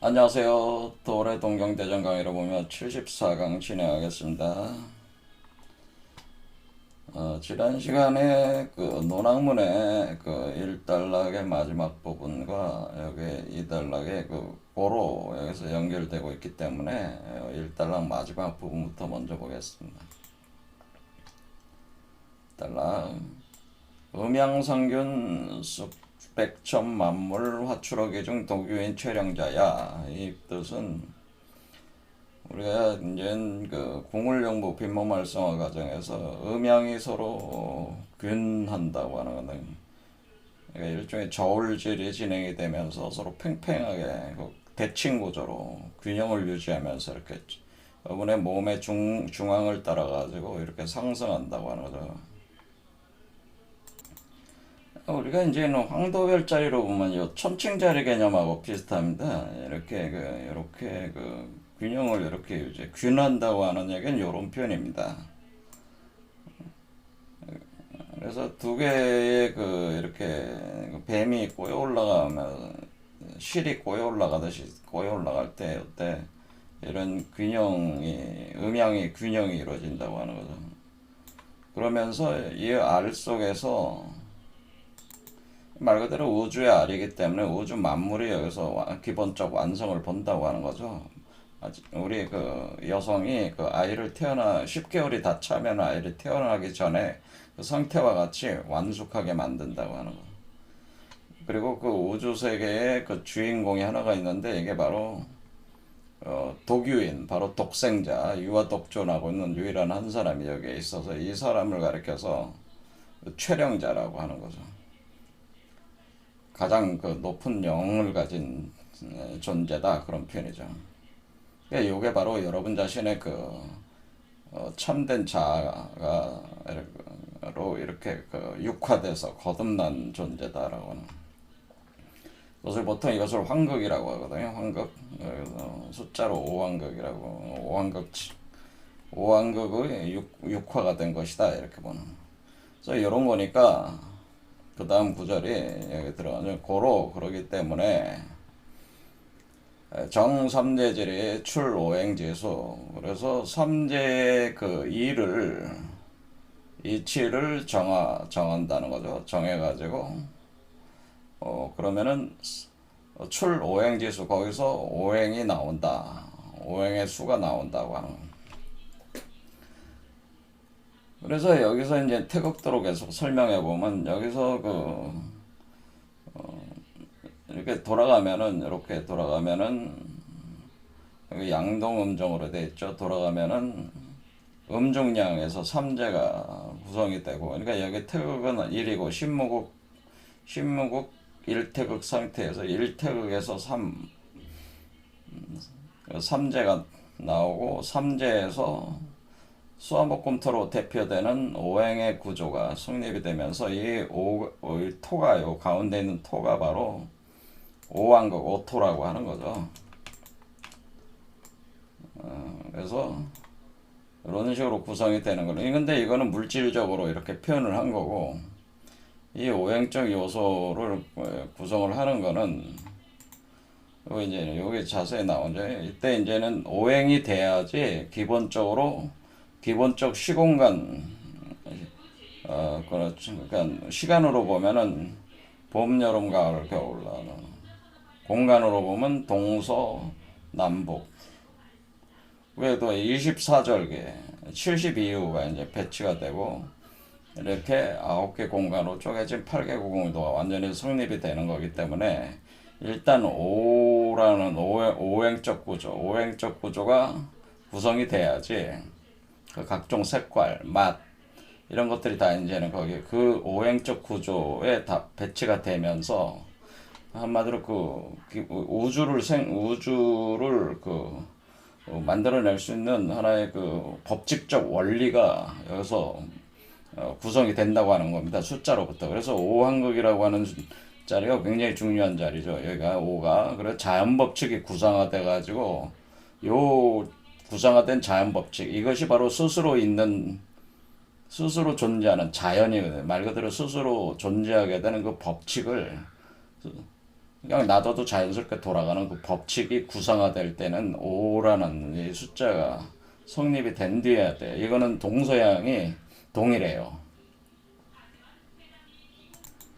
안녕하세요. 도래 동경대전 강의로 보면 74강 진행하겠습니다. 지난 시간에 그 논학문의 그 1단락의 마지막 부분과 여기 2단락의 그 고로 여기서 연결되고 있기 때문에 1단락 마지막 부분부터 먼저 보겠습니다. 1단락 음양성균 쑥백천 만물 화출어기 중 독유인 최령자야. 이 뜻은 우리가 이제 그 궁울영부 빈몸 활성화 과정에서 음양이 서로 균한다고 하는 건데, 그러니까 일종의 저울질이 진행이 되면서 서로 팽팽하게 그 대칭 구조로 균형을 유지하면서 이렇게 여러분의 몸의 중앙을 따라 가지고 이렇게 상승한다고 하는 거죠. 우리가 이제는 황도별자리로 보면 요 천칭자리 개념하고 비슷합니다. 이렇게 그 균형을 이렇게 이제 균한다고 하는 얘기는 이런 표현입니다. 그래서 두 개의 그 이렇게 그 뱀이 꼬여 올라가면 실이 꼬여 올라가듯이 꼬여 올라갈 때 이때 이런 음양이 균형이 이루어진다고 하는 거죠. 그러면서 이 알 속에서 말 그대로 우주의 알이기 때문에 우주 만물이 여기서 기본적 완성을 본다고 하는 거죠. 우리 그 여성이 그 아이를 10개월이 다 차면 아이를 태어나기 전에 그 상태와 같이 완숙하게 만든다고 하는 거. 그리고 그 우주 세계에 그 주인공이 하나가 있는데 이게 바로 독유인, 바로 독생자, 유아독존하고 있는 유일한 한 사람이 여기에 있어서 이 사람을 가리켜서 최령자라고 하는 거죠. 가장 그 높은 영을 가진 존재다, 그런 표현이죠. 이게 바로 여러분 자신의 그 참된 자아로 이렇게 그 육화돼서 거듭난 존재다라고 하는 것을 보통 이것을 환극이라고 하거든요. 환극, 숫자로 오환극이라고, 오환극의 육화가 된 것이다, 이렇게 보는. 그래서 이런 거니까 그 다음 구절이 여기 들어가죠. 고로 그러기 때문에 정삼재질의 출오행지수. 그래서 삼재의 그 이치를 정한다는 거죠. 정해가지고 그러면은 출오행지수, 거기서 오행이 나온다. 오행의 수가 나온다고 하는 거예요. 그래서 여기서 이제 태극도로 계속 설명해 보면 여기서 이렇게 돌아가면은 여기 양동음정으로 돼 있죠. 돌아가면은 음중량에서 삼재가 구성이 되고, 그러니까 여기 태극은 1이고 신무국 1태극 상태에서 1태극에서 3재가 나오고, 3재에서 수화목금토로 대표되는 오행의 구조가 성립이 되면서 이 토가요, 가운데 있는 토가 바로 오왕극, 오토라고 하는 거죠. 그래서 이런 식으로 구성이 되는 거예요. 근데 이거는 물질적으로 이렇게 표현을 한 거고, 이 오행적 요소를 구성을 하는 거는 여기 자세히 나오죠. 이때 이제는 오행이 돼야지 기본적 시공간, 그렇죠. 그러니까 시간으로 보면은 봄, 여름, 가을, 겨울라는, 공간으로 보면 동서, 남북. 그래도 24절기, 72호가 이제 배치가 되고, 이렇게 9개 공간으로 쪼개진 8개 구공도가 완전히 성립이 되는 거기 때문에, 일단 오행적 구조가 구성이 돼야지 그 각종 색깔, 맛, 이런 것들이 다 이제는 거기 그 오행적 구조에 다 배치가 되면서 한마디로 우주를 만들어낼 수 있는 하나의 그 법칙적 원리가 여기서 구성이 된다고 하는 겁니다. 숫자로부터. 그래서 오한극이라고 하는 자리가 굉장히 중요한 자리죠. 여기가 5가. 그래서 자연법칙이 구성화돼 가지고 요 구성화된 자연법칙, 이것이 바로 스스로 존재하는 자연이거든요. 말 그대로 스스로 존재하게 되는 그 법칙을 그냥 놔둬도 자연스럽게 돌아가는 그 법칙이 구성화될 때는 5라는 이 숫자가 성립이 된 뒤에야 돼. 이거는 동서양이 동일해요.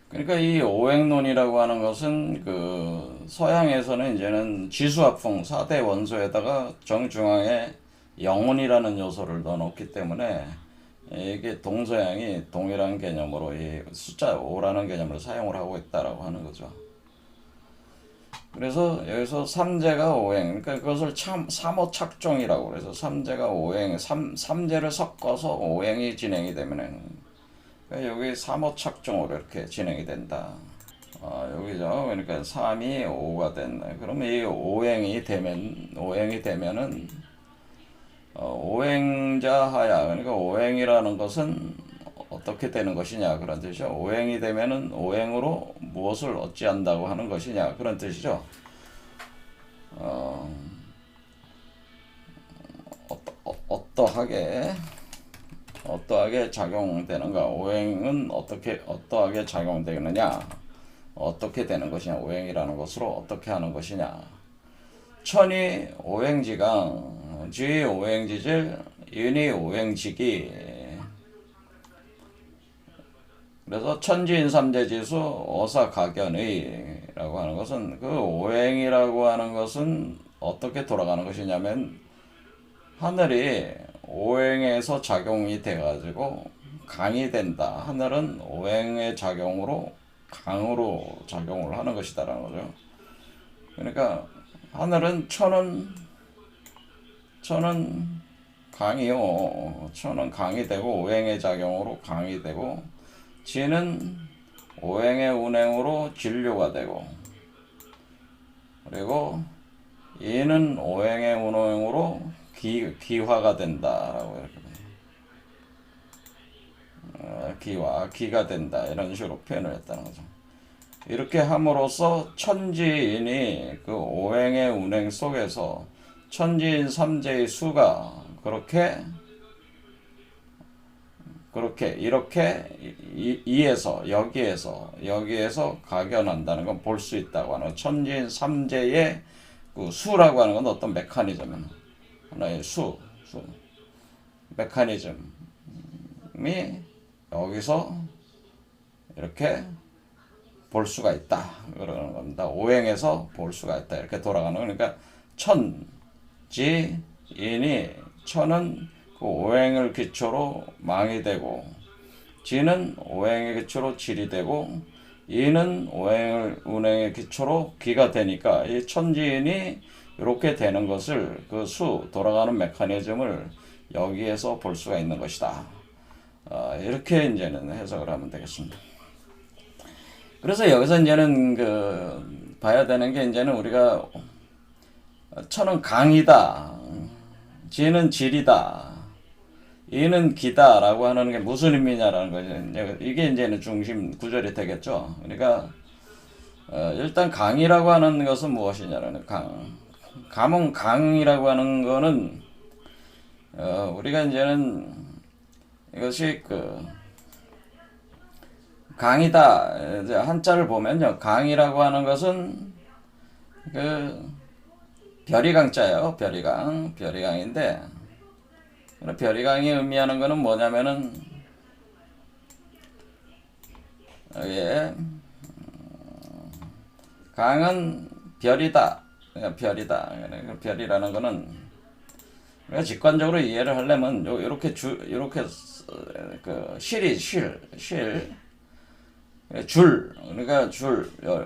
그러니까 이 오행론이라고 하는 것은 그 서양에서는 이제는 지수합풍 4대 원소에다가 정중앙에 영혼이라는 요소를 넣어놓기 때문에 이게 동서양이 동일한 개념으로 이 숫자 5라는 개념을 사용을 하고 있다라고 하는 거죠. 그래서 여기서 삼재가 오행, 그러니까 그것을 삼오착종이라고 그래서 삼재가 오행, 삼재를 섞어서 오행이 진행이 되면은 그러니까 여기 삼오착종으로 이렇게 진행이 된다. 여기죠. 그러니까 3이 5가 된다. 그러면 이 오행이 되면은 오행자하야. 그러니까 오행이라는 것은 어떻게 되는 것이냐 그런 뜻이죠. 오행이 되면은 오행으로 무엇을 어찌한다고 하는 것이냐 그런 뜻이죠. 어떠하게 작용되는가? 오행은 어떠하게 작용되느냐? 어떻게 되는 것이냐? 오행이라는 것으로 어떻게 하는 것이냐? 천이 오행지강, 지 오행지질, 인이 오행지기. 그래서 천지인삼재지수 어사가견의라고 하는 것은 그 오행이라고 하는 것은 어떻게 돌아가는 것이냐면 하늘이 오행에서 작용이 돼가지고 강이 된다. 하늘은 오행의 작용으로 강으로 작용을 하는 것이다라는 거죠. 그러니까 하늘은 천은 강이요. 천은 강이 되고 오행의 작용으로 강이 되고 지는 오행의 운행으로 진료가 되고 그리고 이는 오행의 운행으로 기화가 된다라고 이렇게 기가 된다 이런 식으로 표현을 했다는 거죠. 이렇게 함으로써 천지인이 그 오행의 운행 속에서 천지인 삼재의 수가 이렇게 여기에서 가견한다는 건 볼 수 있다고 하는 천지인 삼재의 그 수라고 하는 건 어떤 메커니즘은 하나의 메커니즘이 여기서 이렇게 볼 수가 있다 그러는 겁니다. 오행에서 볼 수가 있다 이렇게 돌아가는 거니까 천은 그 오행을 기초로 망이 되고 지는 오행의 기초로 질이 되고 이는 운행의 기초로 기가 되니까 이 천지인이 이렇게 되는 것을 그 돌아가는 메커니즘을 여기에서 볼 수가 있는 것이다. 이렇게 이제는 해석을 하면 되겠습니다. 그래서 여기서 이제는 봐야 되는 게 이제는 우리가 천은 강이다, 지는 질이다, 이는 기다라고 하는 게 무슨 의미냐라는 거죠. 이게 이제는 중심 구절이 되겠죠. 그러니까 일단 강이라고 하는 것은 무엇이냐라는 감은 강이라고 하는 거는 우리가 이제는 이것이 강이다 한자를 보면요, 강이라고 하는 것은 별이강자예요. 별이강인데 별이강이 의미하는 것은 뭐냐면은 강은 별이다. 별이라는 것은 우리가 직관적으로 이해를 하려면 이렇게 그러니까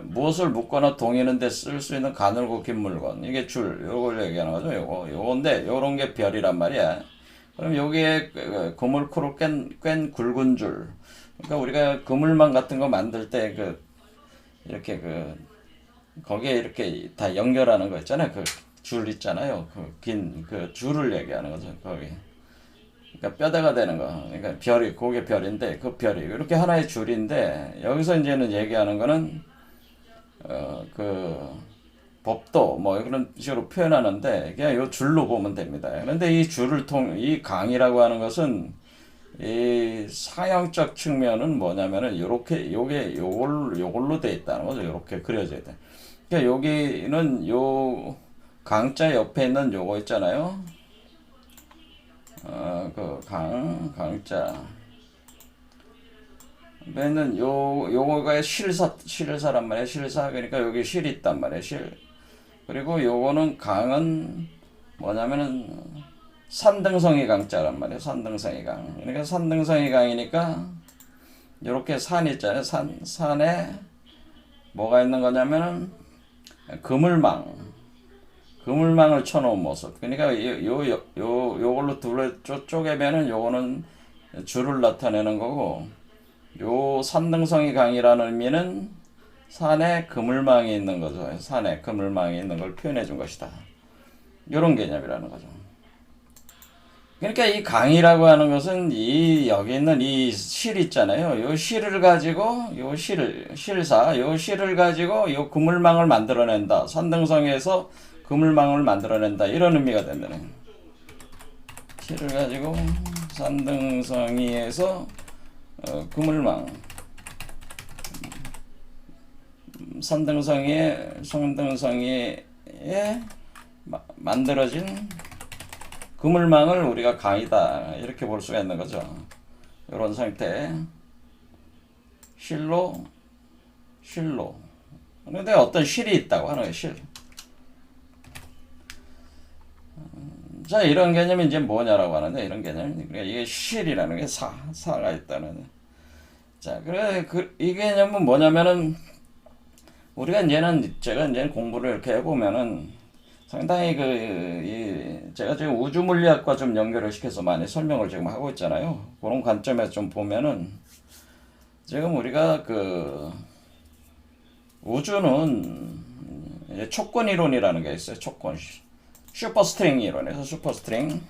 무엇을 묶거나 동이는데 쓸 수 있는 가늘고 긴 물건, 이게 요걸 얘기하는 거죠. 요건데 요런 게 별이란 말이야. 그럼 여기에 그물코로 꿰 굵은 줄, 그러니까 우리가 그물망 같은 거 만들 때 이렇게 거기에 이렇게 다 연결하는 거 있잖아요. 줄 있잖아요. 긴 줄을 얘기하는 거죠. 거기. 그러니까 뼈대가 되는 거. 그러니까 그게 별인데 그 별이 이렇게 하나의 줄인데 여기서 이제는 얘기하는 거는 법도 뭐 그런 식으로 표현하는데 그냥 요 줄로 보면 됩니다. 그런데 이 강이라고 하는 것은 이 상형적 측면은 뭐냐면은 요걸로 돼 있다는 거죠. 요렇게 그려져야 돼. 그러니까 여기는 요 강자 옆에 있는 요거 있잖아요. 그 강자. 맨은 요거가 실사란 말이야. 실사. 그러니까 여기 실이 있단 말이야. 실. 그리고 요거는 강은 뭐냐면은 산등성이 강자란 말이야. 산등성이 강. 그러니까 산등성이 강이니까 요렇게 산 있잖아요. 산에 뭐가 있는 거냐면은 그물망을 쳐놓은 모습. 그러니까 요걸로 둘러 쪼개면은 요거는 줄을 나타내는 거고, 요 산등성이 강이라는 의미는 산에 그물망이 있는 거죠. 산에 그물망이 있는 걸 표현해 준 것이다. 요런 개념이라는 거죠. 그러니까 이 강이라고 하는 것은 여기 있는 이 실 있잖아요. 요 실을 가지고 요 실을 가지고 요 그물망을 만들어낸다. 산등성에서 그물망을 만들어낸다. 이런 의미가 된다네. 실을 가지고 산등성이에서 그물망, 산등성이에 만들어진 그물망을 우리가 강이다 이렇게 볼 수가 있는 거죠. 이런 상태. 실로. 그런데 어떤 실이 있다고 하는 거예요. 실. 자, 이런 개념이 이제 뭐냐라고 하는데, 이런 개념이, 그러니까 이게 실이라는 게 사가 있다는. 자, 이 개념은 뭐냐면은, 제가 이제 공부를 이렇게 해보면은, 상당히 제가 지금 우주물리학과 좀 연결을 시켜서 많이 설명을 지금 하고 있잖아요. 그런 관점에서 좀 보면은, 지금 우리가 우주는 촉권 이론이라는 게 있어요. 촉권. 슈퍼스트링 이론에서 슈퍼스트링.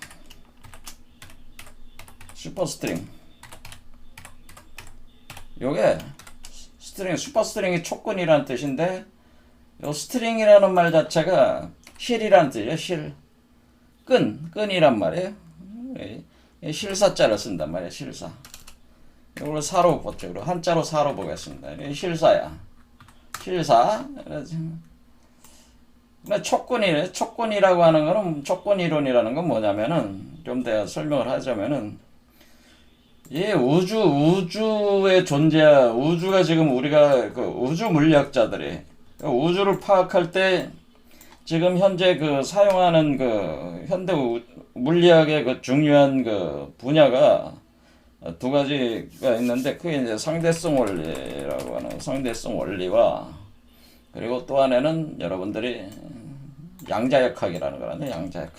요게 슈퍼스트링이 촉근이라는 뜻인데, 요 스트링이라는 말 자체가 실이라는 뜻이에요. 실. 끈이란 말이에요. 실사자를 쓴단 말이에요. 실사. 이걸 사로 보죠. 한자로 사로 보겠습니다. 실사야. 실사. 촉근이라고 하는 거는, 촉근 이론이라는 건 뭐냐면은, 좀 더 설명을 하자면은, 우주의 우주가 지금 우리가 우주 물리학자들이 우주를 파악할 때 지금 현재 사용하는 현대 물리학의 중요한 분야가 두 가지가 있는데, 그게 이제 상대성 원리라고 하는 상대성 원리와, 그리고 또 하나는 여러분들이 양자역학이라는 거란데, 양자역학.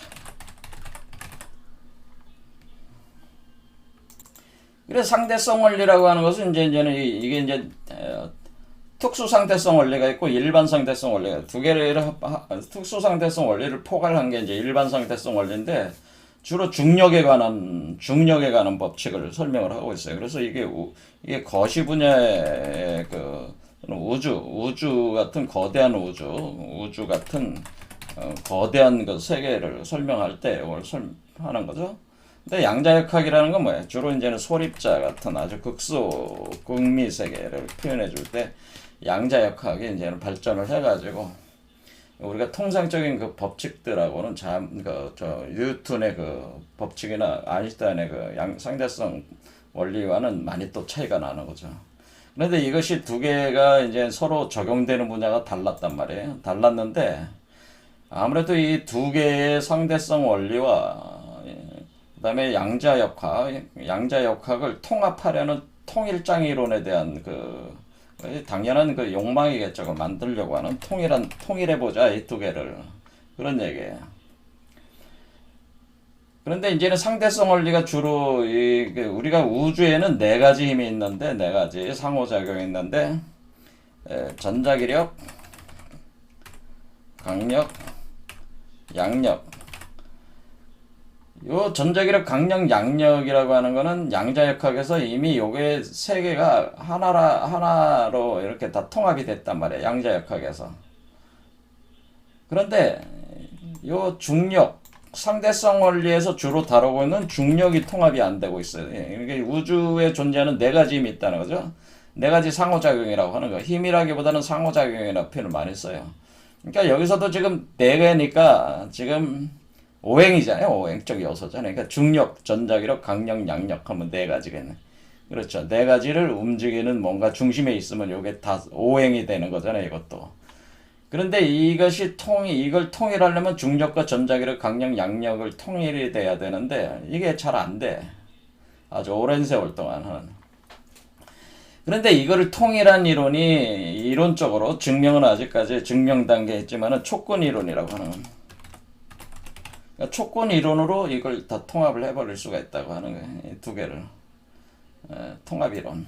그래서 상대성 원리라고 하는 것은 이제는 이게 이제 특수 상대성 원리가 있고 일반 상대성 원리가 두 개를 특수 상대성 원리를 포괄한 게 이제 일반 상대성 원리인데, 주로 중력에 관한 법칙을 설명을 하고 있어요. 그래서 이게 거시 분야의 우주 같은 거대한 우주 같은 거대한 세계를 설명할 때 이걸 하는 거죠. 근데 양자역학이라는 건 뭐예요? 주로 이제는 소립자 같은 아주 극미 세계를 표현해 줄 때 양자역학이 이제는 발전을 해가지고, 우리가 통상적인 법칙들하고는 뉴턴의 법칙이나 아인슈타인의 상대성 원리와는 많이 또 차이가 나는 거죠. 그런데 이것이 두 개가 이제 서로 적용되는 분야가 달랐단 말이에요. 달랐는데, 아무래도 이 두 개의 상대성 원리와 그 다음에 양자역학을 통합하려는 통일장 이론에 대한 당연한 욕망이겠죠. 만들려고 하는 통일해보자, 이 두 개를. 그런 얘기예요. 그런데 이제는 상대성 원리가 주로 우리가 우주에는 네 가지 힘이 있는데, 네 가지 상호작용이 있는데, 전자기력, 강력, 양력. 요 전자기력, 강력, 양력이라고 하는 거는 양자역학에서 이미 요게 세 개가 하나로 이렇게 다 통합이 됐단 말이에요. 양자역학에서. 그런데 요 중력, 상대성 원리에서 주로 다루고 있는 중력이 통합이 안 되고 있어요. 이게 우주에 존재하는 네 가지 힘이 있다는 거죠. 네 가지 상호작용이라고 하는 거. 힘이라기보다는 상호작용이라고 표현을 많이 써요. 그러니까 여기서도 지금 네 개니까 지금 오행이잖아요. 오행적 요소잖아요. 그러니까 중력, 전자기력, 강력, 양력 하면 네 가지겠네. 그렇죠. 네 가지를 움직이는 뭔가 중심에 있으면 요게 다 오행이 되는 거잖아요. 이것도. 그런데 이걸 통일하려면 중력과 전자기력, 강력, 양력을 통일이 돼야 되는데 이게 잘 안 돼. 아주 오랜 세월 동안 은. 그런데 이거를 통일한 이론이 이론적으로 증명은 아직까지 증명 단계에 있지만은 촉근 이론이라고 하는, 그러니까 촉근 이론으로 이걸 다 통합을 해버릴 수가 있다고 하는 거예요. 이 두 개를 통합 이론.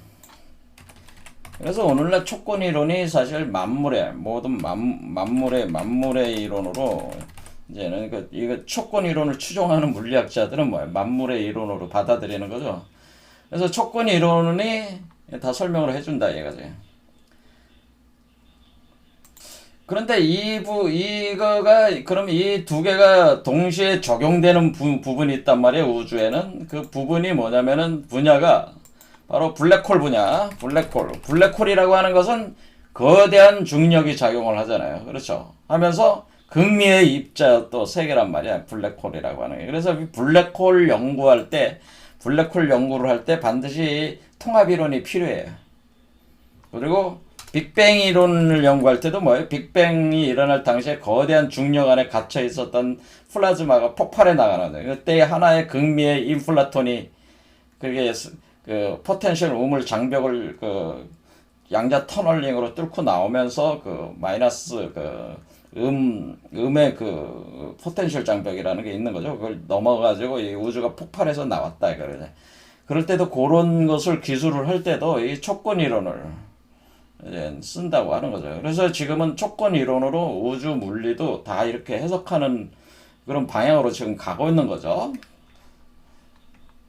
그래서 오늘날 촉근 이론이 사실 만물의 모든 만물의 이론으로 이제는 이거 촉근 이론을 추종하는 물리학자들은 뭐예요? 만물의 이론으로 받아들이는 거죠. 그래서 촉근 이론이 다 설명을 해준다 이거지. 그런데 이거가 그럼 이 두 개가 동시에 적용되는 부분이 있단 말이에요. 우주에는 그 부분이 뭐냐면은 분야가 바로 블랙홀 분야. 블랙홀이라고 하는 것은 거대한 중력이 작용을 하잖아요. 그렇죠. 하면서 극미의 입자 또 세 개란 말이야. 블랙홀이라고 하는 게. 그래서 블랙홀 연구를 할 때 반드시 통합 이론이 필요해요. 그리고 빅뱅 이론을 연구할 때도 뭐예요? 빅뱅이 일어날 당시에 거대한 중력 안에 갇혀 있었던 플라즈마가 폭발해 나가는 거예요. 그때 하나의 극미의 인플라톤이 그게 그 포텐셜 우물 장벽을 그 양자 터널링으로 뚫고 나오면서 그 마이너스 그 음의 그 포텐셜 장벽이라는 게 있는 거죠. 그걸 넘어가지고 이 우주가 폭발해서 나왔다 이거죠. 그럴 때도 그런 것을 기술을 할 때도 이 촉근 이론을 이제 쓴다고 하는 거죠. 그래서 지금은 촉근 이론으로 우주 물리도 다 이렇게 해석하는 그런 방향으로 지금 가고 있는 거죠.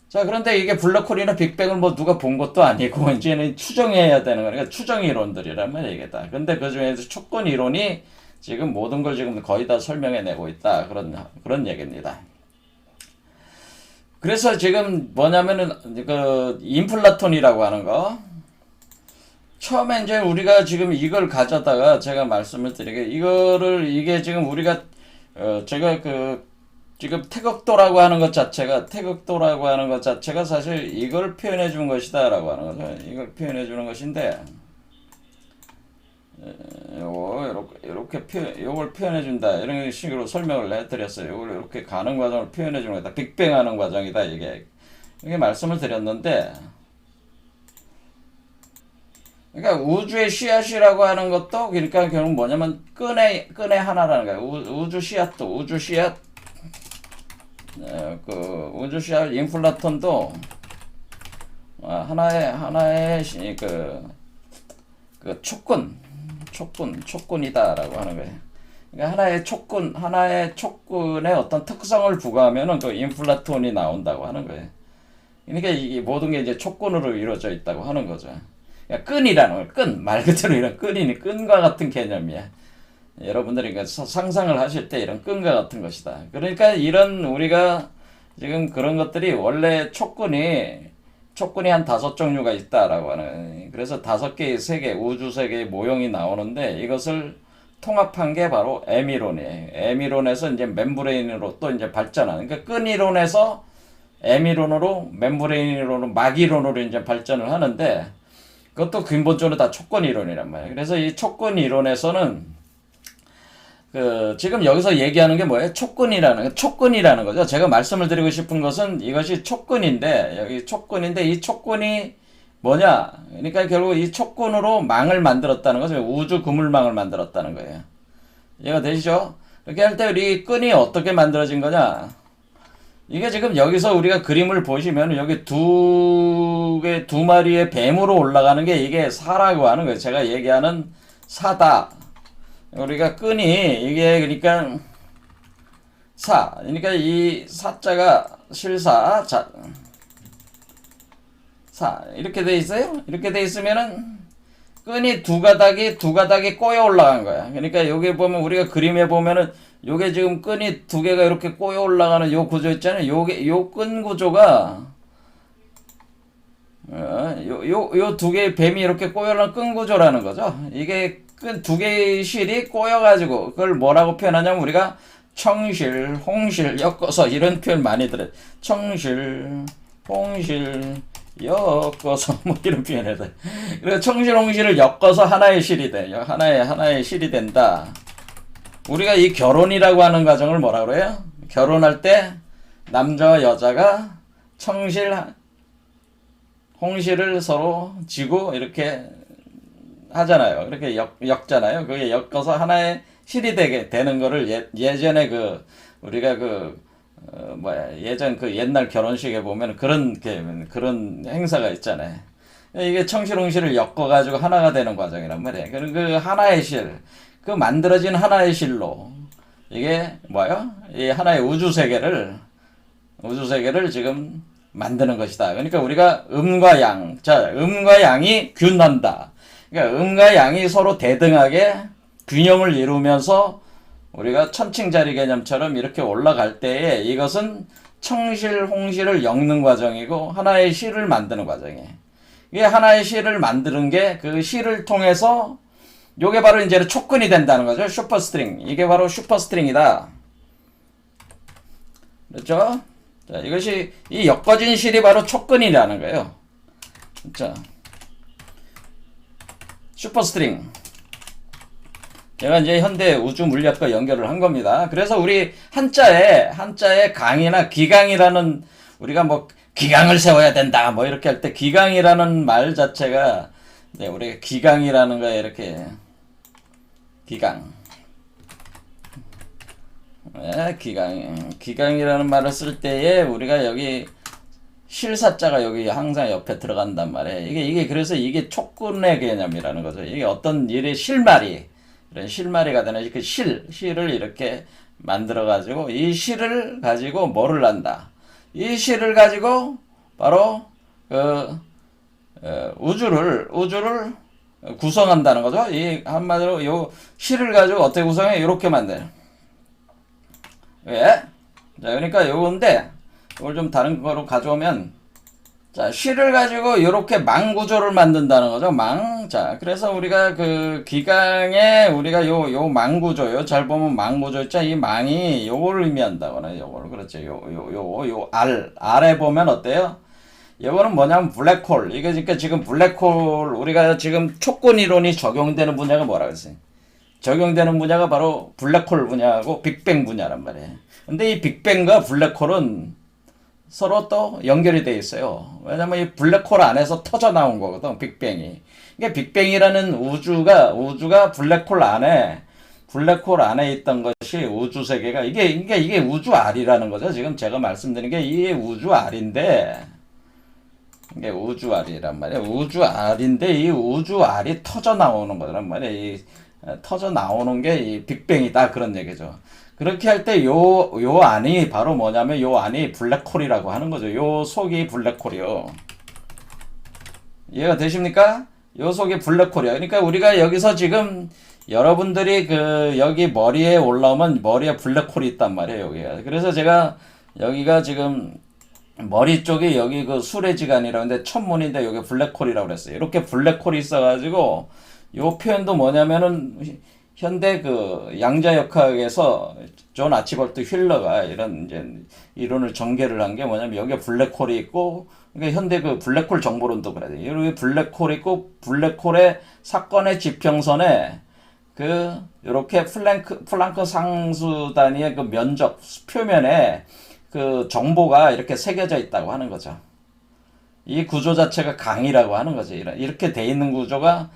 자, 그런데 이게 블랙홀이나 빅뱅을 뭐 누가 본 것도 아니고 이제는 추정해야 되는 거니까 추정 이론들이란 말이야 이게 다. 근데 그 중에서 촉근 이론이 지금 모든 걸 지금 거의 다 설명해내고 있다 그런 얘기입니다. 그래서 지금 뭐냐면은 그 인플라톤이라고 하는 거. 처음에 이제 우리가 지금 이걸 가져다가 제가 말씀을 드리게 이게 지금 우리가 제가 지금 태극도라고 하는 것 자체가 사실 이걸 표현해 준 것이다라고 하는 거죠. 이걸 표현해 주는 것인데 요걸 표현해 준다 이런 식으로 설명을 해드렸어요. 요걸 이렇게 가는 과정을 표현해 주는 거다. 빅뱅하는 과정이다 이게 말씀을 드렸는데. 그러니까 우주의 씨앗이라고 하는 것도 그러니까 결국 뭐냐면 끈의 하나라는 거예요. 우주 씨앗 인플라톤도 하나의 촉근이다라고 하는 거예요. 그러니까 하나의 촉근의 어떤 특성을 부과하면은 그 인플라톤이 나온다고 하는 거예요. 그러니까 이 모든 게 이제 촉근으로 이루어져 있다고 하는 거죠. 끈이라는 거, 말 그대로 이런 끈과 같은 개념이야. 여러분들이 상상을 하실 때 이런 끈과 같은 것이다. 그러니까 이런 우리가 지금 그런 것들이 원래 촉근이 한 5종류가 있다라고 하는. 그래서 5개의 세계, 우주 세계의 모형이 나오는데 이것을 통합한 게 바로 M이론이에요. M이론에서 이제 멤브레인으로 또 이제 발전하는. 그러니까 끈이론에서 M이론으로, 멤브레인이론으로, 막이론으로 이제 발전을 하는데 그것도 근본적으로 다 촉근 이론이란 말이에요. 그래서 이 촉근 이론에서는 지금 여기서 얘기하는 게 뭐예요? 촉근이라는 거죠. 제가 말씀을 드리고 싶은 것은 이것이 촉근인데 이 촉근이 뭐냐? 그러니까 결국 이 촉근으로 망을 만들었다는 거죠. 우주 그물망을 만들었다는 거예요. 이해가 되시죠? 이렇게 할 때 우리 끈이 어떻게 만들어진 거냐? 이게 지금 여기서 우리가 그림을 보시면 여기 두 마리의 뱀으로 올라가는 게 이게 사라고 하는 거예요. 제가 얘기하는 사다. 우리가 끈이 이게 그러니까 그러니까 이 사자가 실사 이렇게 돼 있어요. 이렇게 돼 있으면은 끈이 두 가닥이 꼬여 올라간 거야. 그러니까 여기 보면 우리가 그림에 보면은 요게 지금 끈이 두 개가 이렇게 꼬여 올라가는 요 구조 있잖아요. 요 끈 구조가 요 두 개의 뱀이 이렇게 꼬여 올라간 끈 구조라는 거죠. 이게 그 두 개의 실이 꼬여가지고 그걸 뭐라고 표현하냐면 우리가 청실, 홍실 엮어서 이런 표현 많이 들어요. 청실, 홍실 엮어서 뭐 이런 표현을 해. 그래서 청실, 홍실을 엮어서 하나의 실이 돼. 하나의 실이 된다. 우리가 이 결혼이라고 하는 과정을 뭐라 그래요? 결혼할 때 남자와 여자가 청실, 홍실을 서로 지고 이렇게 하잖아요. 이렇게 엮잖아요. 그게 엮어서 하나의 실이 되는 거를 예전에 우리가 예전 옛날 결혼식에 보면 그런 행사가 있잖아요. 이게 청실홍실을 엮어가지고 하나가 되는 과정이란 말이에요. 그 하나의 실, 그 만들어진 하나의 실로 이게 이 하나의 우주세계를 지금 만드는 것이다. 그러니까 우리가 음과 양, 음과 양이 균한다. 그러니까 음과 양이 서로 대등하게 균형을 이루면서 우리가 천칭자리 개념처럼 이렇게 올라갈 때에 이것은 청실, 홍실을 엮는 과정이고 하나의 실을 만드는 과정이에요. 이게 하나의 실을 만드는 게 그 실을 통해서 요게 바로 이제 촉근이 된다는 거죠. 슈퍼스트링. 이게 바로 슈퍼스트링이다. 그렇죠? 자, 이것이 이 엮어진 실이 바로 촉근이라는 거예요. 자, 슈퍼스트링. 제가 이제 현대 우주 물리학과 연결을 한 겁니다. 그래서 우리 한자에 강이나 기강이라는 우리가 기강을 세워야 된다 뭐 이렇게 할 때 기강이라는 말 자체가 우리가 기강이라는 거에 이렇게 기강이라는 말을 쓸 때에 우리가 여기 실사자가 여기 항상 옆에 들어간단 말이에요. 이게 그래서 이게 촉근의 개념이라는 거죠. 이게 어떤 일의 이런 실마리가 되는 그 실을 이렇게 만들어 가지고 이 실을 가지고 뭐를 한다. 이 실을 가지고 바로 우주를 구성한다는 거죠. 이 한마디로 요 실을 가지고 어떻게 구성해? 이렇게 만드는. 왜? 자, 그러니까 요건데 이걸 좀 다른 거로 가져오면 자, 실을 가지고 이렇게 망구조를 만든다는 거죠. 자, 그래서 우리가 그 기강에 우리가 요 망구조, 잘 보면 망구조 있죠. 이 망이 요거를 의미한다거나 요거를 그렇죠. 알에 보면 어때요? 이거는 뭐냐면 블랙홀. 이게 그러니까 지금 블랙홀 우리가 지금 촉근 이론이 적용되는 분야가 뭐라 그랬어요? 적용되는 분야가 바로 블랙홀 분야하고 빅뱅 분야란 말이에요. 근데 이 빅뱅과 블랙홀은 서로 또 연결이 돼 있어요. 왜냐면 이 블랙홀 안에서 터져 나온 거거든, 빅뱅이. 그러니까 빅뱅이라는 우주가 블랙홀 안에 있던 것이 우주 세계가 이게 우주 알이라는 거죠. 지금 제가 말씀드린 게 이게 우주 알인데 이게 우주 알이란 말이에요. 우주 알인데 이 우주 알이 터져 나오는 거란 말이에요. 이 터져 나오는 게 이 빅뱅이다 그런 얘기죠. 그렇게 할 때 요 안이 바로 뭐냐면 요 안이 블랙홀이라고 하는 거죠. 요 속이 블랙홀이요. 이해가 되십니까? 요 속이 블랙홀이야. 그러니까 우리가 여기서 지금 여러분들이 여기 머리에 올라오면 머리에 블랙홀이 있단 말이에요. 여기가. 그래서 제가 여기가 지금 머리 쪽에 여기 수레지간이라고 하는데 천문인데 여기 블랙홀이라고 그랬어요. 이렇게 블랙홀이 있어가지고 요 표현도 뭐냐면은 현대 양자역학에서 존 아치벌트 휠러가 이런 이제 이론을 전개를 한 게 뭐냐면 여기에 블랙홀이 있고 그러니까 현대 블랙홀 정보론도 그래야 돼. 여기 블랙홀이 있고 블랙홀의 사건의 지평선에 요렇게 플랑크 상수 단위의 면적 표면에 정보가 이렇게 새겨져 있다고 하는 거죠. 이 구조 자체가 강이라고 하는 거죠. 이렇게 돼 있는 구조가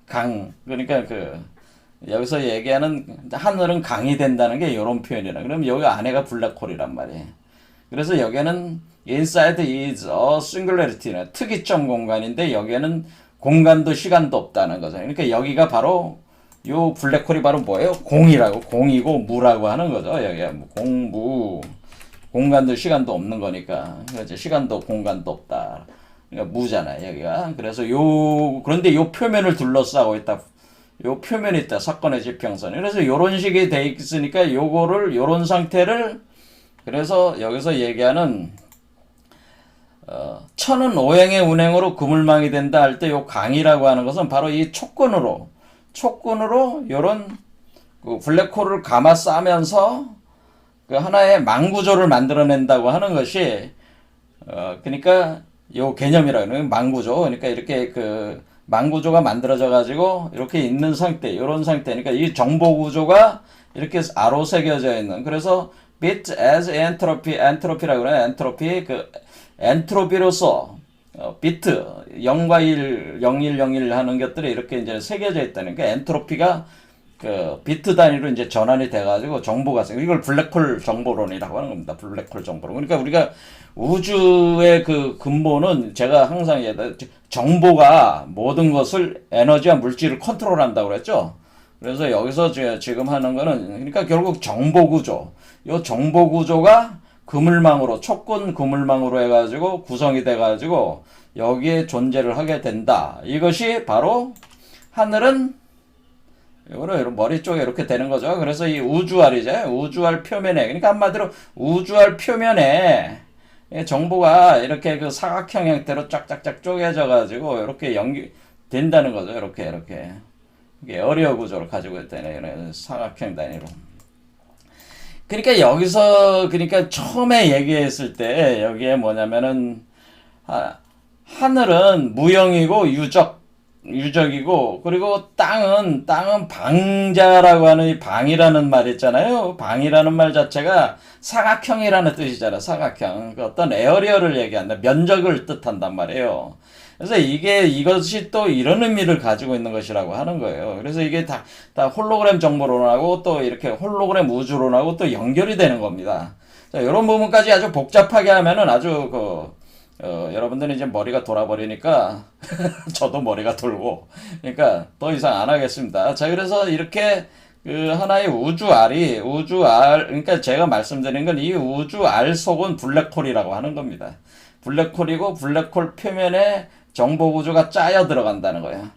강. 그러니까 여기서 얘기하는 하늘은 강이 된다는 게 이런 표현이라. 그럼 여기 안에가 블랙홀이란 말이에요. 그래서 여기는 inside is a singularity, 특이점 공간인데 여기에는 공간도 시간도 없다는 거죠. 그러니까 여기가 바로 요 블랙홀이 바로 뭐예요? 공이고 무라고 하는 거죠. 여기가 공무, 공간도 시간도 없는 거니까. 그렇죠. 시간도 공간도 없다. 그러니까 무잖아요, 여기가. 그래서 그런데 요 표면을 둘러싸고 있다. 요 표면이 있다. 사건의 지평선. 그래서 요런 식이 돼 있으니까 요런 상태를 그래서 여기서 얘기하는 천은 오행의 운행으로 그물망이 된다 할 때 요 강이라고 하는 것은 바로 이 촉근으로 촉근으로 요런 그 블랙홀을 감아 싸면서 그 하나의 망구조를 만들어낸다고 하는 것이 그러니까 요 개념이라고 하는 망구조. 그러니까 이렇게 그 망구조가 만들어져 가지고 이렇게 있는 상태, 이런 상태. 그러니까 이 정보 구조가 이렇게 아로 새겨져 있는. 그래서 bit as entropy, 엔트로피라고 그래. 엔트로피 그 엔트로피로서 비트 0과 1, 0101 하는 것들이 이렇게 이제 새겨져 있다는. 그러니까 엔트로피가 그 비트 단위로 이제 전환이 돼가지고 정보가 이걸 블랙홀 정보론이라고 하는 겁니다. 블랙홀 정보론. 그러니까 우리가 우주의 그 근본은 제가 항상 정보가 모든 것을 에너지와 물질을 컨트롤한다고 그랬죠. 그래서 여기서 지금 하는 거는 그러니까 결국 정보 구조. 이 정보 구조가 그물망으로 촉근 그물망으로 해가지고 구성이 돼가지고 여기에 존재를 하게 된다. 이것이 바로 하늘은 이거는 머리 쪽에 이렇게 되는 거죠. 그래서 이 우주알이죠. 우주알 표면에, 그러니까 한마디로 우주알 표면에 정보가 이렇게 그 사각형 형태로 쫙쫙쫙 쪼개져 가지고 이렇게 연기 된다는 거죠. 이렇게 에어리어 구조를 가지고 있다네. 사각형 단위로. 그러니까 여기서 그러니까 처음에 얘기했을 때 여기에 뭐냐면은 하늘은 무형이고 유적이고, 그리고 땅은 방자라고 하는 이 방이라는 말 있잖아요. 방이라는 말 자체가 사각형이라는 뜻이잖아. 사각형. 그 어떤 에어리어를 얘기한다. 면적을 뜻한단 말이에요. 그래서 이것이 또 이런 의미를 가지고 있는 것이라고 하는 거예요. 그래서 이게 다 홀로그램 정보론하고 또 이렇게 홀로그램 우주론하고 또 연결이 되는 겁니다. 자, 이런 부분까지 아주 복잡하게 하면은 아주 여러분들은 이제 머리가 돌아버리니까 저도 머리가 돌고, 그러니까 더 이상 안 하겠습니다. 자, 그래서 이렇게 그 하나의 우주알, 그러니까 제가 말씀드린 건 이 우주알 속은 블랙홀이라고 하는 겁니다. 블랙홀이고 블랙홀 표면에 정보 구조가 짜여 들어간다는 거예요.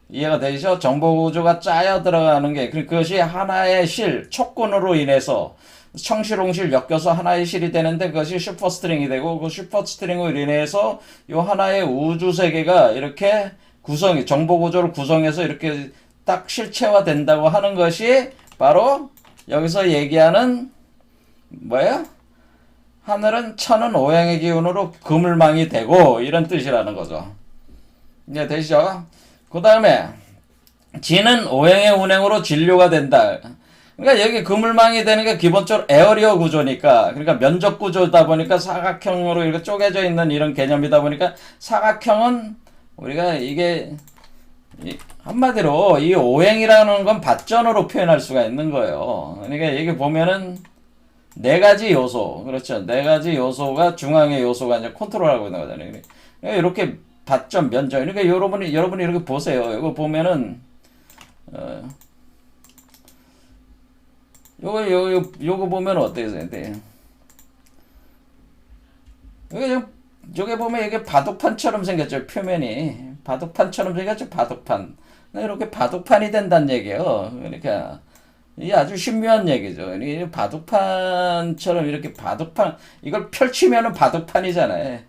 이해가 되시죠? 정보 구조가 짜여 들어가는 게 그것이 하나의 촉근으로 인해서 청실홍실 엮여서 하나의 실이 되는데 그것이 슈퍼스트링이 되고 그 슈퍼스트링으로 인해서 이 하나의 우주 세계가 이렇게 정보 구조를 구성해서 이렇게 딱 실체화 된다고 하는 것이 바로 여기서 얘기하는 뭐예요? 하늘은 천은 오행의 기운으로 그물망이 되고 이런 뜻이라는 거죠. 이제 되시죠? 그 다음에 지는 오행의 운행으로 진료가 된다. 그러니까 여기 그물망이 되는 게 기본적으로 에어리어 구조니까, 그러니까 면적 구조다 보니까 사각형으로 이렇게 쪼개져 있는 이런 개념이다 보니까 사각형은 우리가 이게 한마디로 이 오행이라는 건 받전으로 표현할 수가 있는 거예요. 그러니까 여기 보면은 네 가지 요소, 그렇죠. 네 가지 요소가 중앙의 요소가 이제 컨트롤하고 있는 거잖아요. 그러니까 이렇게 받전, 면적. 그러니까 여러분이 이렇게 보세요. 이거 보면은 요거 보면 어때요? 네. 요게 보면 이게 바둑판처럼 생겼죠. 표면이 바둑판처럼 생겼죠. 바둑판. 이렇게 바둑판이 된다는 얘기예요. 그러니까 이게 아주 신묘한 얘기죠. 이 바둑판처럼 이렇게 이걸 펼치면은 바둑판이잖아요.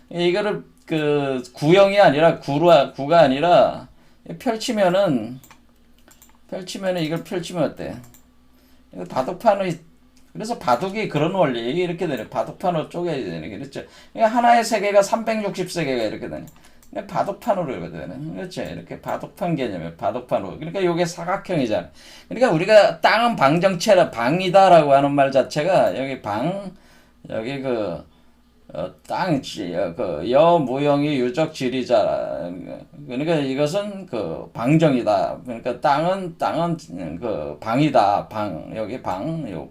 이거를 그 구형이 아니라 구가 아니라 펼치면은 이걸 펼치면 어때? 바둑판의, 그래서 바둑이 그런 원리, 이렇게 되네. 바둑판으로 쪼개야 되네. 그렇죠. 그러니까 하나의 세계가 360세계가 이렇게 되네. 바둑판으로 이렇게 되네. 그렇죠. 이렇게 바둑판 개념이에요. 바둑판으로. 그러니까 이게 사각형이잖아. 그러니까 우리가 땅은 방이다라고 하는 말 자체가 여기 여무형이 유적 지리자. 그러니까 이것은 그 방정이다. 그러니까 땅은 그 방이다. 여기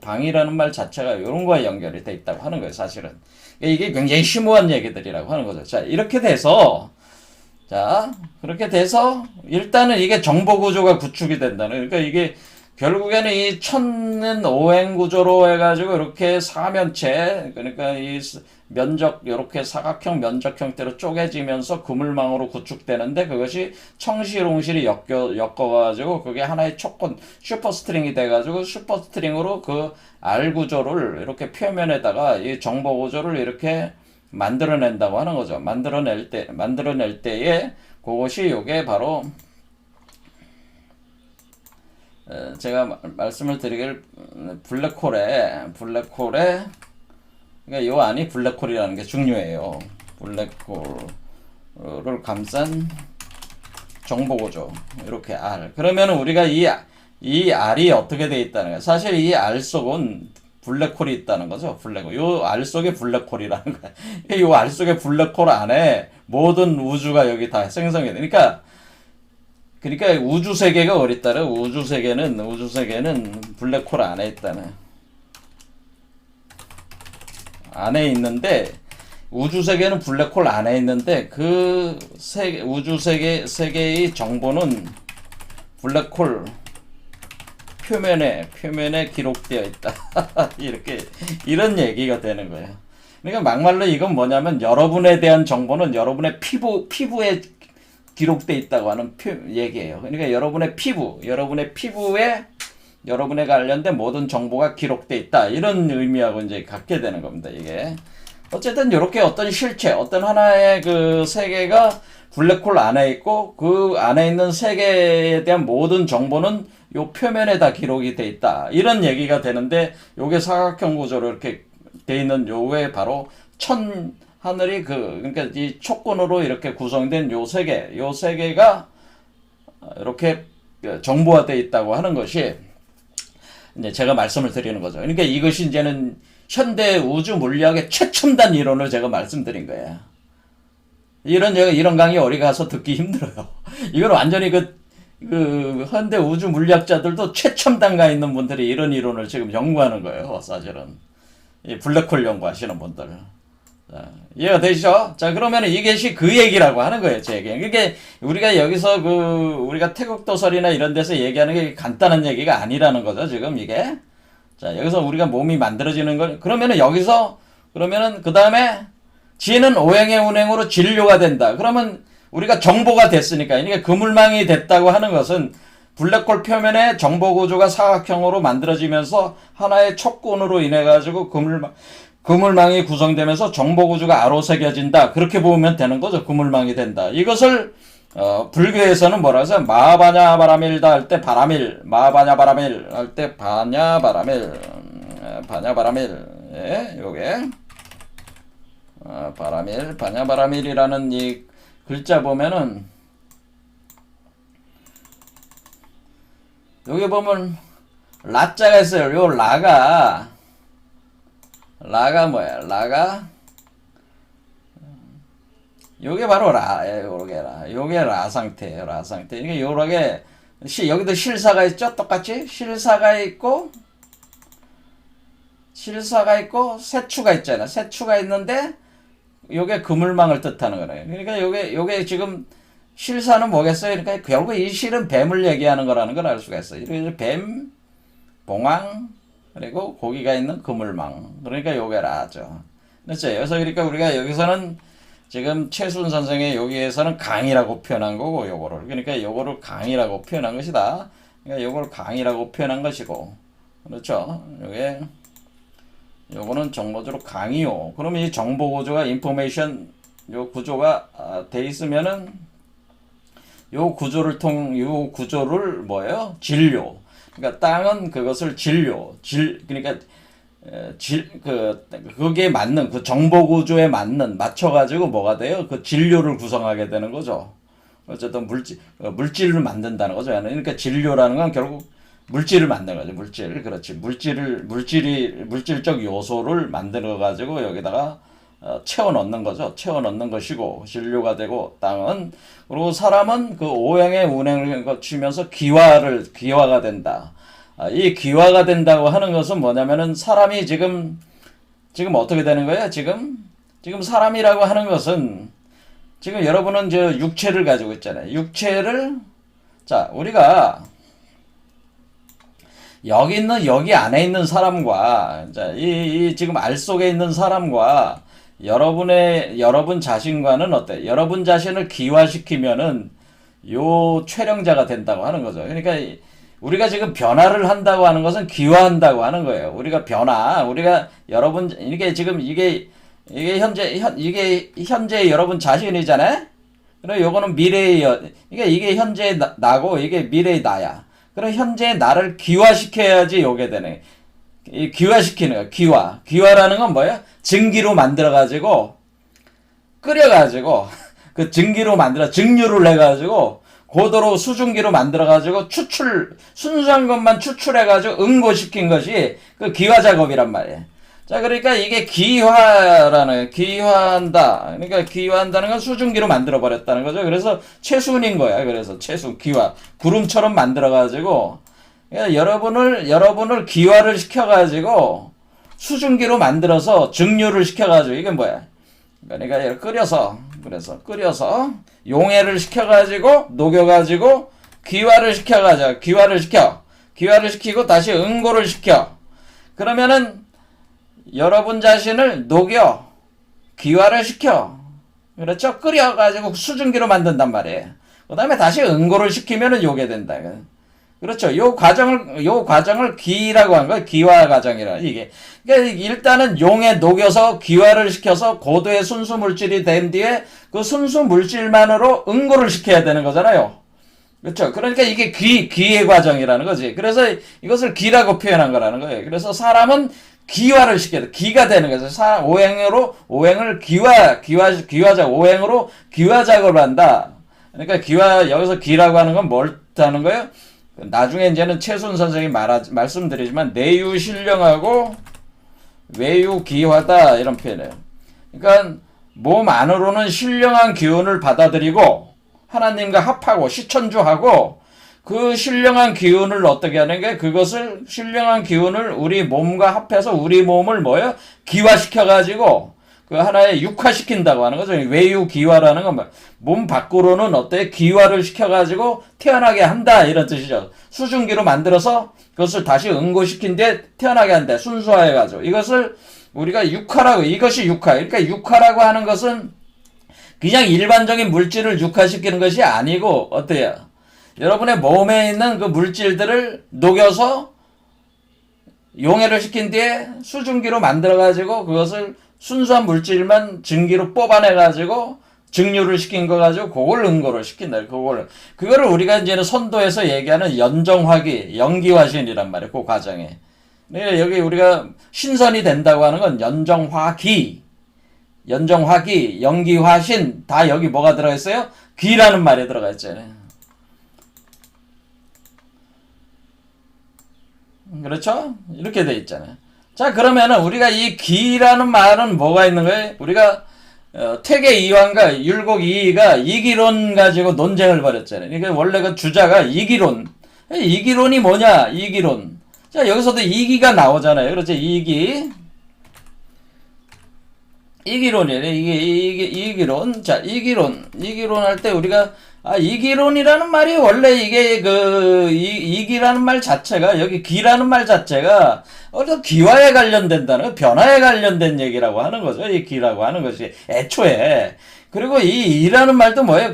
방이라는 말 자체가 이런 거에 연결이 돼 있다고 하는 거예요, 사실은. 이게 굉장히 심오한 얘기들이라고 하는 거죠. 자, 그렇게 돼서 일단은 이게 정보 구조가 구축이 된다는. 그러니까 이게 결국에는 이 천은 오행 구조로 해가지고 이렇게 사면체, 그러니까 이 면적, 이렇게 사각형 면적 형태로 쪼개지면서 그물망으로 구축되는데 그것이 청실홍실이 엮어가지고 그게 하나의 촉근, 슈퍼스트링이 돼가지고 슈퍼스트링으로 그 알 구조를 이렇게 표면에다가 이 정보 구조를 이렇게 만들어낸다고 하는 거죠. 만들어낼 때에 그것이 요게 바로 제가 말씀을 드리길 블랙홀에 그러니까 요 안이 블랙홀이라는 게 중요해요. 블랙홀을 감싼 정보구조 이렇게 R. 그러면은 우리가 이 R이 어떻게 돼 있다는 거야? 사실 이 R 속은 블랙홀이 있다는 거죠. 블랙홀. 요 R 속에 블랙홀이라는 거야. 요 R 속에 블랙홀 안에 모든 우주가 여기 다 생성이 돼. 그러니까 우주 세계가 어디 있다래? 우주 세계는 블랙홀 안에 있다네. 안에 있는데 우주 세계는 블랙홀 안에 있는데 그 우주 세계의 정보는 블랙홀 표면에 기록되어 있다. 이런 얘기가 되는 거예요. 그러니까 막말로 이건 뭐냐면 여러분에 대한 정보는 여러분의 피부에 기록되어 있다고 하는 얘기예요. 그러니까 여러분의 피부에 여러분에 관련된 모든 정보가 기록되어 있다. 이런 의미하고 이제 갖게 되는 겁니다. 이게. 어쨌든 이렇게 어떤 실체, 어떤 하나의 그 세계가 블랙홀 안에 있고 그 안에 있는 세계에 대한 모든 정보는 요 표면에 다 기록이 돼 있다. 이런 얘기가 되는데 요게 사각형 구조로 이렇게 돼 있는 요게 바로 하늘이 그러니까 이 촉근으로 이렇게 구성된 요 세계가 이렇게 정보화되어 있다고 하는 것이 이제 제가 말씀을 드리는 거죠. 그러니까 이것이 이제는 현대 우주 물리학의 최첨단 이론을 제가 말씀드린 거예요. 이런 강의 어디 가서 듣기 힘들어요. 이건 완전히 그 현대 우주 물리학자들도 최첨단가 있는 분들이 이런 이론을 지금 연구하는 거예요. 사실은 이 블랙홀 연구하시는 분들. 자, 이해가 되시죠? 자, 그러면 이것이 그 얘기라고 하는 거예요, 제 얘기. 그게 우리가 여기서 우리가 태국 도설이나 이런 데서 얘기하는 게 간단한 얘기가 아니라는 거죠, 지금 이게. 자, 여기서 우리가 몸이 만들어지는 걸, 그러면은 그 다음에 지는 오행의 운행으로 진료가 된다. 그러면 우리가 정보가 됐으니까, 그러니까 그물망이 됐다고 하는 것은 블랙홀 표면에 정보 구조가 사각형으로 만들어지면서 하나의 촉근으로 인해 가지고 그물망이 구성되면서 정보 구조가 아로 새겨진다. 그렇게 보면 되는 거죠. 그물망이 된다. 이것을 불교에서는 뭐라 해서 마바냐 바라밀다 할 때 마바냐 바라밀 할 때 바냐 바라밀 예, 요게 바냐 바라밀이라는 이 글자 보면은 여기 보면 라자가 있어요. 요 라가 뭐야? 요게 바로 요게 라 상태예요. 라 상태. 그러니까 요렇게 여기도 실사가 있죠? 똑같이 실사가 있고 세추가 있잖아. 세추가 있는데 요게 그물망을 뜻하는 거예요. 그러니까 요게 지금 실사는 뭐겠어요? 그러니까 결국 이 실은 뱀을 얘기하는 거라는 걸 알 수가 있어요. 뱀, 봉황, 그리고 고기가 있는 그물망. 그러니까 요게 라죠. 그렇죠. 그래서 그러니까 우리가 여기서는 지금 최순 선생의 여기에서는 강이라고 표현한 거고, 요거를. 그러니까 요거를 강이라고 표현한 것이다. 그러니까 요거를 강이라고 표현한 것이고. 그렇죠. 요거는 정보적으로 강이요. 그러면 이 정보 구조가 인포메이션 요 구조가 돼 있으면은 요 구조를 뭐예요? 진료. 그러니까 땅은 그것을 그러니까 거기에 맞는 그 정보 구조에 맞춰가지고 뭐가 돼요? 그 진료를 구성하게 되는 거죠. 어쨌든 물질을 만든다는 거죠. 그러니까 진료라는 건 결국 물질을 만드는 거죠. 그렇지. 물질적 요소를 만들어 가지고 여기다가 채워 넣는 거죠. 채워 넣는 것이고 진료가 되고 땅은 그리고 사람은 그 오행의 운행을 거치면서 기화가 된다. 이 기화가 된다고 하는 것은 뭐냐면은 사람이 지금 어떻게 되는 거예요? 지금 사람이라고 하는 것은 지금 여러분은 저 육체를 가지고 있잖아요. 자, 우리가 여기 안에 있는 사람과 자, 이 지금 알 속에 있는 사람과 여러분 자신과는 어때? 여러분 자신을 기화시키면은 요 촬영자가 된다고 하는 거죠. 그러니까 우리가 지금 변화를 한다고 하는 것은 기화한다고 하는 거예요. 우리가 이게 지금 이게 현재 여러분 자신이잖아요. 그리고 요거는 미래의 그러니까 이게 현재의 나고 이게 미래의 나야. 그럼 현재 나를 기화시켜야지 요게 되네. 이 기화시키는 거야. 기화. 기화라는 건 뭐야? 증기로 만들어가지고, 끓여가지고, 그 증기로 증류를 해가지고, 고도로 수증기로 만들어가지고, 순수한 것만 추출해가지고, 응고시킨 것이 그 기화 작업이란 말이야. 자, 그러니까 이게 기화한다. 그러니까 기화한다는 건 수증기로 만들어버렸다는 거죠. 그래서 채순인 거야. 그래서 채순, 기화. 구름처럼 만들어가지고, 그러니까 여러분을 기화를 시켜가지고, 수증기로 만들어서 증류를 시켜가지고, 이게 뭐야? 그러니까 끓여서 용해를 시켜가지고 녹여가지고 기화를 시키고 다시 응고를 시켜. 그러면은 여러분 자신을 녹여 기화를 시켜. 그렇죠? 끓여가지고 수증기로 만든단 말이에요. 그 다음에 다시 응고를 시키면은 요게 된다. 그렇죠. 요 과정을 기라고 한 거예요. 기화 과정이라, 이게. 그러니까 일단은 용에 녹여서 기화를 시켜서 고도의 순수 물질이 된 뒤에 그 순수 물질만으로 응고를 시켜야 되는 거잖아요. 그렇죠. 그러니까 이게 기의 과정이라는 거지. 그래서 이것을 기라고 표현한 거라는 거예요. 그래서 사람은 기화를 시켜야 돼. 기가 되는 거죠. 오행을 오행으로 기화 작업을 한다. 그러니까 여기서 기라고 하는 건 뭘 하는 거예요? 나중에 이제는 최순 선생님이 말씀드리지만 내유신령하고 외유기화다 이런 표현이에요. 그러니까 몸 안으로는 신령한 기운을 받아들이고 하나님과 합하고 시천주하고 그 신령한 기운을 어떻게 하는 게 그것을 신령한 기운을 우리 몸과 합해서 우리 몸을 기화시켜가지고 그 하나의 육화시킨다고 하는 거죠. 외유기화라는 건 몸 밖으로는 기화를 시켜가지고 태어나게 한다 이런 뜻이죠. 수증기로 만들어서 그것을 다시 응고시킨 뒤에 태어나게 한다. 순수화해가지고 이것을 우리가 육화라고, 이것이 육화. 그러니까 육화라고 하는 것은 그냥 일반적인 물질을 육화시키는 것이 아니고 어때요? 여러분의 몸에 있는 그 물질들을 녹여서 용해를 시킨 뒤에 수증기로 만들어가지고 그것을 순수한 물질만 증기로 뽑아내가지고 증류를 시킨 거 가지고 그걸 응고를 시킨다. 그거를 우리가 이제는 선도에서 얘기하는 연정화기, 연기화신이란 말이에요. 그 과정에. 네, 여기 우리가 신선이 된다고 하는 건 연정화기, 연기화신, 다 여기 뭐가 들어있어요? 기라는 말이 들어가 있잖아요. 그렇죠? 이렇게 돼 있잖아요. 자, 그러면은 우리가 이 기라는 말은 뭐가 있는 거예요? 우리가 퇴계 이황과 율곡 이이가 이기론 가지고 논쟁을 벌였잖아요. 그러니까 원래 그 주자가 이기론. 이기론이 뭐냐? 이기론. 자, 여기서도 이기가 나오잖아요. 그렇죠? 이기론이래. 이기론. 자, 이기론 할 때 우리가 이기론이라는 말이 원래 이게 이기라는 말 자체가, 여기 기라는 말 자체가 기화에 관련된다는, 변화에 관련된 얘기라고 하는 거죠. 이 기라고 하는 것이 애초에. 그리고 이라는 말도 뭐예요?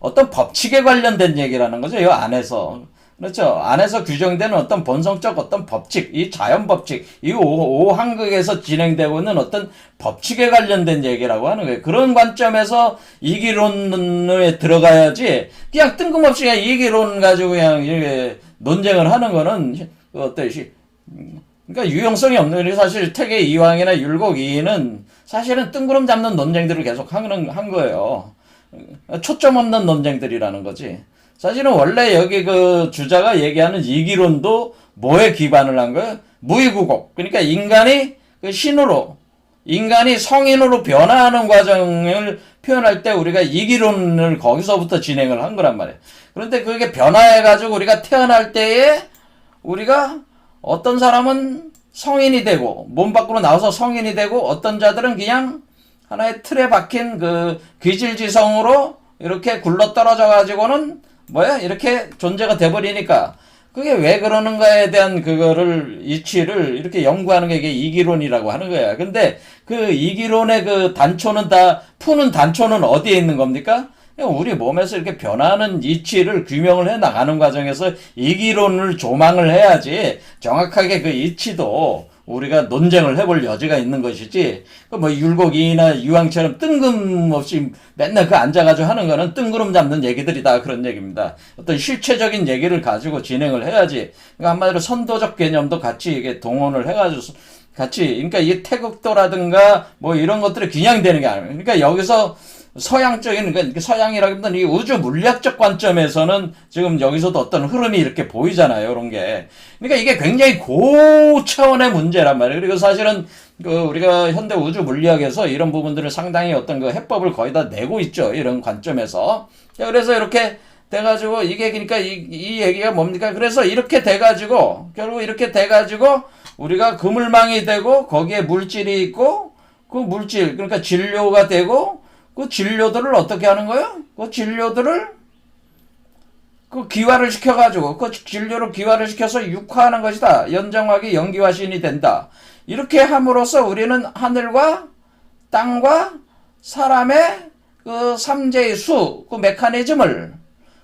어떤 법칙에 관련된 얘기라는 거죠. 이 안에서. 그렇죠. 안에서 규정되는 어떤 본성적 어떤 법칙, 이 자연 법칙, 이 오한극에서 진행되고 있는 어떤 법칙에 관련된 얘기라고 하는 거예요. 그런 관점에서 이기론에 들어가야지, 그냥 뜬금없이 그냥 이기론 가지고 그냥 이렇게 논쟁을 하는 거는, 그러니까 유용성이 없는, 사실 퇴계 이황이나 율곡 이이는 사실은 뜬구름 잡는 논쟁들을 계속 한 거예요. 초점 없는 논쟁들이라는 거지. 사실은 원래 여기 그 주자가 얘기하는 이기론도 뭐에 기반을 한 거예요? 무의구곡. 그러니까 인간이 성인으로 변화하는 과정을 표현할 때 우리가 이기론을 거기서부터 진행을 한 거란 말이에요. 그런데 그게 변화해가지고 우리가 태어날 때에 우리가 어떤 사람은 성인이 되고 몸 밖으로 나와서 성인이 되고 어떤 자들은 그냥 하나의 틀에 박힌 그 귀질지성으로 이렇게 굴러떨어져 가지고는 이렇게 존재가 돼버리니까 그게 왜 그러는가에 대한 이치를 이렇게 연구하는 게 이게 이기론이라고 하는 거야. 근데 그 이기론의 푸는 단초는 어디에 있는 겁니까? 우리 몸에서 이렇게 변하는 이치를 규명을 해 나가는 과정에서 이기론을 조망을 해야지 정확하게 그 이치도 우리가 논쟁을 해볼 여지가 있는 것이지, 그 뭐 율곡이나 이왕처럼 뜬금없이 맨날 그 앉아가지고 하는 거는 뜬구름 잡는 얘기들이다, 그런 얘기입니다. 어떤 실체적인 얘기를 가지고 진행을 해야지. 그러니까 한마디로 선도적 개념도 같이 이게 동원을 해가지고 같이, 그러니까 이 태극도라든가 뭐 이런 것들이 겨냥되는 게 아니에요. 그러니까 여기서 서양적인, 그러니까 서양이라기보다는 이 우주 물리학적 관점에서는 지금 여기서도 어떤 흐름이 이렇게 보이잖아요, 이런 게. 그러니까 이게 굉장히 고차원의 문제란 말이에요. 그리고 사실은 그 우리가 현대 우주 물리학에서 이런 부분들을 상당히 어떤 그 해법을 거의 다 내고 있죠, 이런 관점에서. 그래서 이렇게 돼가지고 이게 그러니까 이 얘기가 뭡니까? 그래서 이렇게 돼가지고 결국 이렇게 돼가지고 우리가 그물망이 되고 거기에 물질이 있고 그 물질, 그러니까 진료가 되고 그 진료들을 어떻게 하는 거예요? 그 진료들을 그 기화를 시켜가지고 그 진료를 기화를 시켜서 육화하는 것이다. 연정화기 연기화신이 된다. 이렇게 함으로써 우리는 하늘과 땅과 사람의 그 삼재의 수, 그 메커니즘을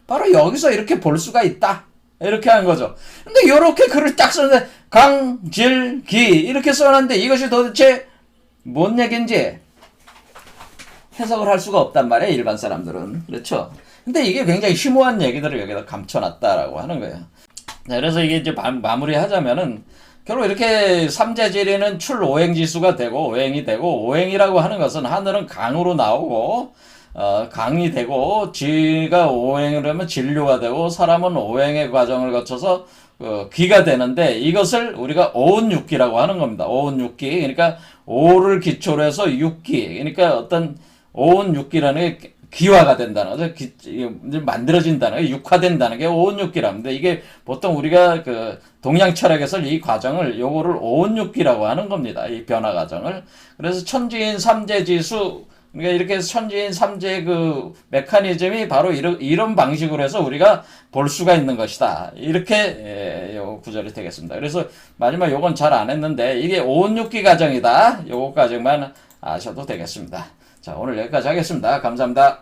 바로 여기서 이렇게 볼 수가 있다. 이렇게 하는 거죠. 근데 이렇게 글을 딱 썼는데 강, 질, 기 이렇게 써놨는데 이것이 도대체 뭔 얘기인지 해석을 할 수가 없단 말이에요, 일반 사람들은. 그렇죠? 근데 이게 굉장히 심오한 얘기들을 여기다 감춰놨다라고 하는 거예요. 자, 그래서 이게 이제 마무리 하자면은, 결국 이렇게 삼재질에는 출오행지수가 되고, 오행이 되고, 오행이라고 하는 것은 하늘은 강으로 나오고, 강이 되고, 지가 오행을 하면 진료가 되고, 사람은 오행의 과정을 거쳐서, 기가 되는데, 이것을 우리가 오운육기라고 하는 겁니다. 오운육기. 그러니까, 오를 기초로 해서 육기. 그러니까 어떤, 오운육기라는 게 기화가 된다는 거죠. 만들어진다는 게, 육화된다는 게 오운육기랍니다. 이게 보통 우리가 그 동양 철학에서 이 과정을, 요거를 오운육기라고 하는 겁니다. 이 변화 과정을. 그래서 천지인 삼재지수, 그러니까 이렇게 천지인 삼재 그 메커니즘이 바로 이런 방식으로 해서 우리가 볼 수가 있는 것이다. 이렇게 요 구절이 되겠습니다. 그래서 마지막 요건 잘 안 했는데 이게 오운육기 과정이다. 요거까지만 아셔도 되겠습니다. 자, 오늘 여기까지 하겠습니다. 감사합니다.